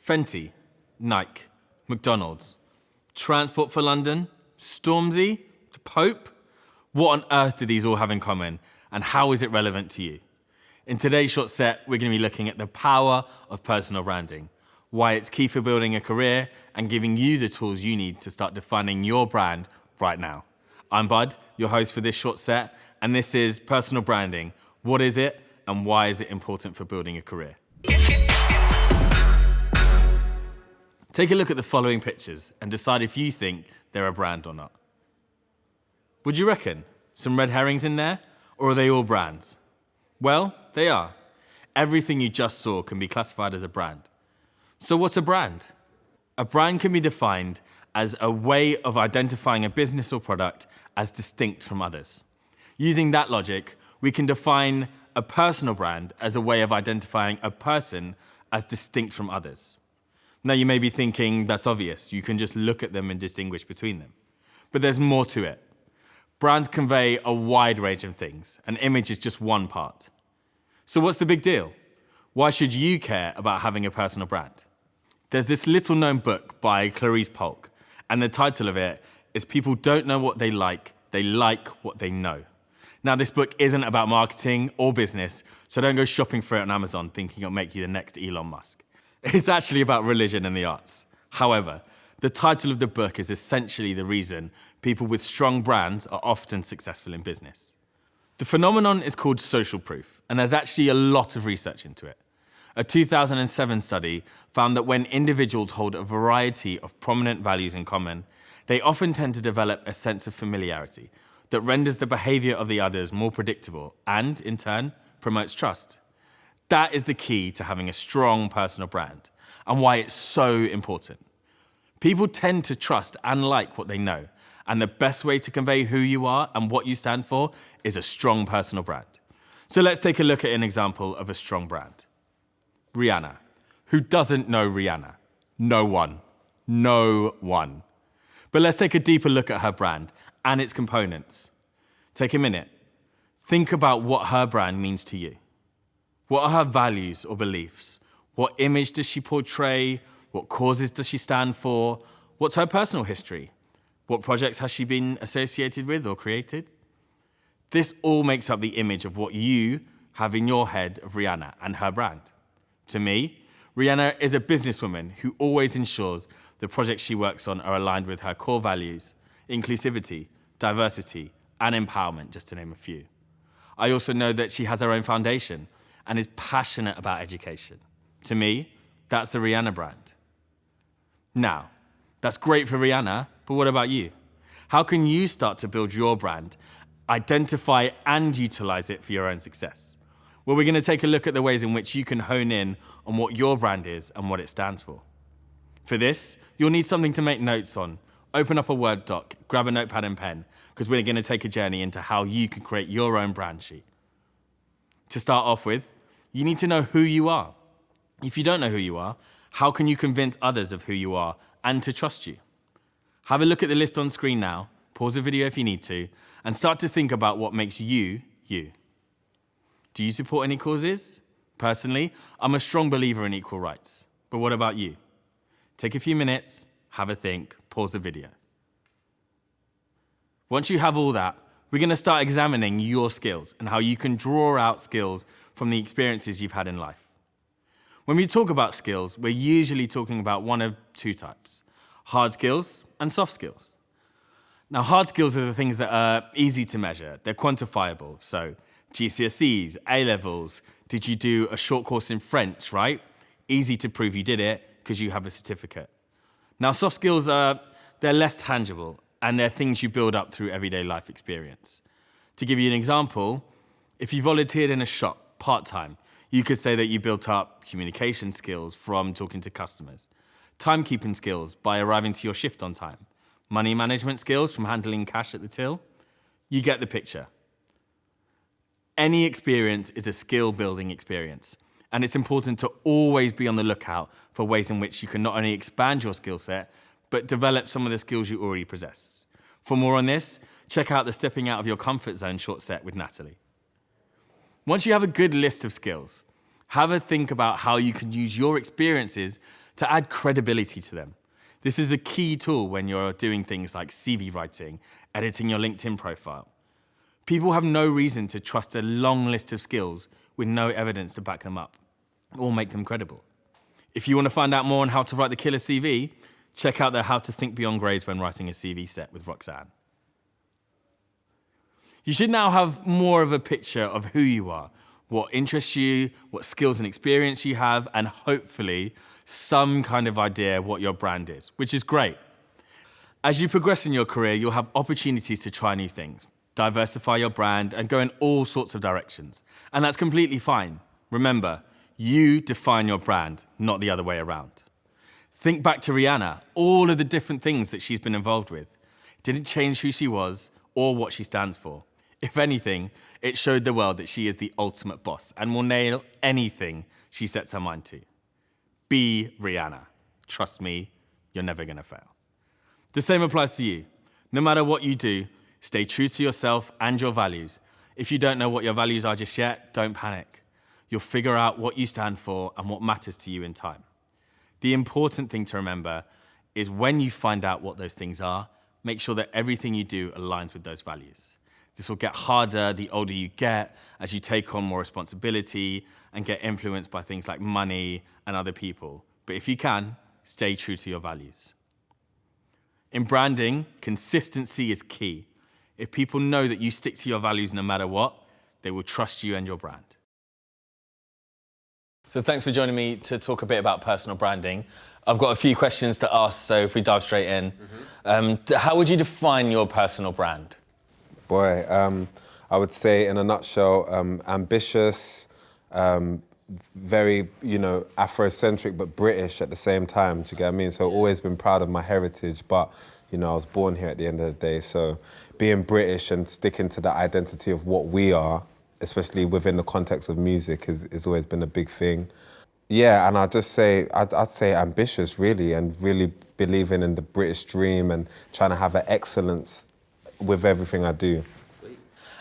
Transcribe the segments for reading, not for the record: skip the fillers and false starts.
Fenty, Nike, McDonald's, Transport for London, Stormzy, the Pope? What on earth do these all have in common, and how is it relevant to you? In today's short set, we're going to be looking at the power of personal branding, why it's key for building a career, and giving you the tools you need to start defining your brand right now. I'm Bud, your host for this short set, and this is Personal Branding. What is it, and why is it important for building a career? Take a look at the following pictures and decide if you think they're a brand or not. Would you reckon? Some red herrings in there? Or are they all brands? Well, they are. Everything you just saw can be classified as a brand. So what's a brand? A brand can be defined as a way of identifying a business or product as distinct from others. Using that logic, we can define a personal brand as a way of identifying a person as distinct from others. Now you may be thinking that's obvious, you can just look at them and distinguish between them. But there's more to it. Brands convey a wide range of things, and image is just one part. So what's the big deal? Why should you care about having a personal brand? There's this little known book by Clarice Polk, and the title of it is People Don't Know What They like what they know. Now this book isn't about marketing or business, so don't go shopping for it on Amazon thinking it'll make you the next Elon Musk. It's actually about religion and the arts. However, the title of the book is essentially the reason people with strong brands are often successful in business. The phenomenon is called social proof, and there's actually a lot of research into it. A 2007 study found that when individuals hold a variety of prominent values in common, they often tend to develop a sense of familiarity that renders the behavior of the others more predictable and, in turn, promotes trust. That is the key to having a strong personal brand and why it's so important. People tend to trust and like what they know, and the best way to convey who you are and what you stand for is a strong personal brand. So let's take a look at an example of a strong brand. Rihanna. Who doesn't know Rihanna? No one. No one. But let's take a deeper look at her brand and its components. Take a minute. Think about what her brand means to you. What are her values or beliefs? What image does she portray? What causes does she stand for? What's her personal history? What projects has she been associated with or created? This all makes up the image of what you have in your head of Rihanna and her brand. To me, Rihanna is a businesswoman who always ensures the projects she works on are aligned with her core values, inclusivity, diversity, and empowerment, just to name a few. I also know that she has her own foundation and is passionate about education. To me, that's the Rihanna brand. Now, that's great for Rihanna, but what about you? How can you start to build your brand, identify and utilize it for your own success? Well, we're going to take a look at the ways in which you can hone in on what your brand is and what it stands for. For this, you'll need something to make notes on. Open up a Word doc, grab a notepad and pen, because we're going to take a journey into how you can create your own brand sheet. To start off with, you need to know who you are. If you don't know who you are, how can you convince others of who you are and to trust you? Have a look at the list on screen now, pause the video if you need to, and start to think about what makes you, you. Do you support any causes? Personally, I'm a strong believer in equal rights. But what about you? Take a few minutes, have a think, pause the video. Once you have all that, we're going to start examining your skills and how you can draw out skills from the experiences you've had in life. When we talk about skills, we're usually talking about one of two types: hard skills and soft skills. Now, hard skills are the things that are easy to measure. They're quantifiable. So GCSEs, A-levels, did you do a short course in French, right? Easy to prove you did it because you have a certificate. Now, soft skills they're less tangible, and they're things you build up through everyday life experience. To give you an example, if you volunteered in a shop part-time, you could say that you built up communication skills from talking to customers, timekeeping skills by arriving to your shift on time, money management skills from handling cash at the till. You get the picture. Any experience is a skill-building experience, and it's important to always be on the lookout for ways in which you can not only expand your skill set, but develop some of the skills you already possess. For more on this, check out the Stepping Out of Your Comfort Zone short set with Natalie. Once you have a good list of skills, have a think about how you can use your experiences to add credibility to them. This is a key tool when you're doing things like CV writing, editing your LinkedIn profile. People have no reason to trust a long list of skills with no evidence to back them up or make them credible. If you want to find out more on how to write the killer CV, check out the How to Think Beyond Grades When Writing a CV set with Roxanne. You should now have more of a picture of who you are, what interests you, what skills and experience you have, and hopefully some kind of idea what your brand is, which is great. As you progress in your career, you'll have opportunities to try new things, diversify your brand, and go in all sorts of directions. And that's completely fine. Remember, you define your brand, not the other way around. Think back to Rihanna, all of the different things that she's been involved with. It didn't change who she was or what she stands for. If anything, it showed the world that she is the ultimate boss and will nail anything she sets her mind to. Be Rihanna. Trust me, you're never gonna fail. The same applies to you. No matter what you do, stay true to yourself and your values. If you don't know what your values are just yet, don't panic. You'll figure out what you stand for and what matters to you in time. The important thing to remember is when you find out what those things are, make sure that everything you do aligns with those values. This will get harder the older you get as you take on more responsibility and get influenced by things like money and other people. But if you can, stay true to your values. In branding, consistency is key. If people know that you stick to your values no matter what, they will trust you and your brand. So thanks for joining me to talk a bit about personal branding. I've got a few questions to ask, so if we dive straight in. How would you define your personal brand? Boy, I would say in a nutshell, ambitious, very, Afrocentric, but British at the same time, do you get what I mean? So I've always been proud of my heritage, but, I was born here at the end of the day. So being British and sticking to the identity of what we are, especially within the context of music, is always been a big thing. Yeah, and I'd say ambitious, really, and really believing in the British dream and trying to have an excellence with everything I do.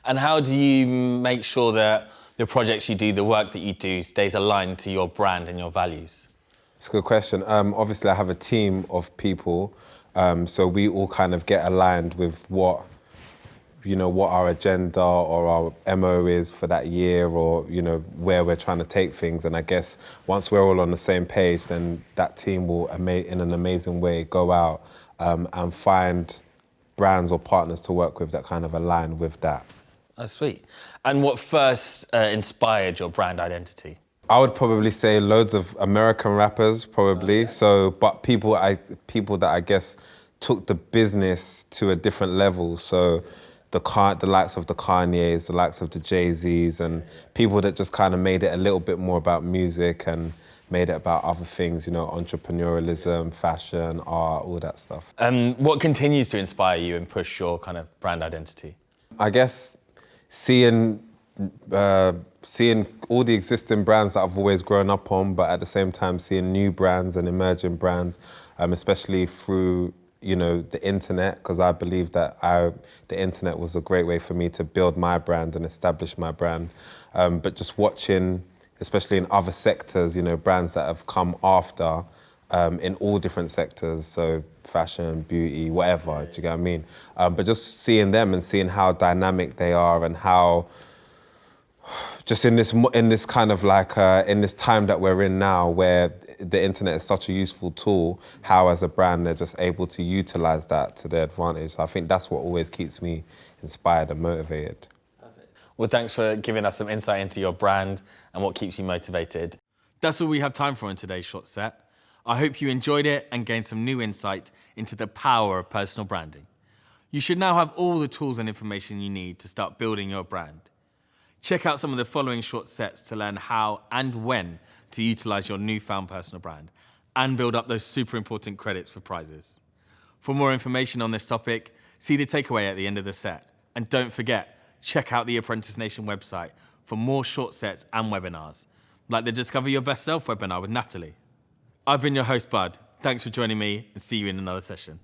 And how do you make sure that the projects you do, the work that you do, stays aligned to your brand and your values? It's a good question. Obviously, I have a team of people, so we all kind of get aligned with what our agenda or our MO is for that year, or, where we're trying to take things. And I guess once we're all on the same page, then that team will, in an amazing way, go out and find brands or partners to work with that kind of align with that. Oh, sweet. And what first inspired your brand identity? I would probably say loads of American rappers, probably. Okay. So, but people that I guess took the business to a different level. So the likes of the Kanyes, the likes of the Jay-Z's, and people that just kind of made it a little bit more about music and made it about other things, entrepreneurialism, fashion, art, all that stuff. And what continues to inspire you and push your kind of brand identity? I guess seeing all the existing brands that I've always grown up on, but at the same time seeing new brands and emerging brands, especially through the internet, because I believe that the internet was a great way for me to build my brand and establish my brand. But just watching, especially in other sectors, brands that have come after in all different sectors, so fashion, beauty, whatever, do you get what I mean? But just seeing them and seeing how dynamic they are and how, just in this kind of like, in this time that we're in now where the internet is such a useful tool, how as a brand they're just able to utilize that to their advantage. So I think that's what always keeps me inspired and motivated. Perfect. Well, thanks for giving us some insight into your brand and what keeps you motivated. That's all we have time for in today's short set. I hope you enjoyed it and gained some new insight into the power of personal branding. You should now have all the tools and information you need to start building your brand. Check out some of the following short sets to learn how and when to utilize your newfound personal brand and build up those super important credits for prizes. For more information on this topic, see the takeaway at the end of the set. And don't forget, check out the Apprentice Nation website for more short sets and webinars, like the Discover Your Best Self webinar with Natalie. I've been your host, Bud. Thanks for joining me, and see you in another session.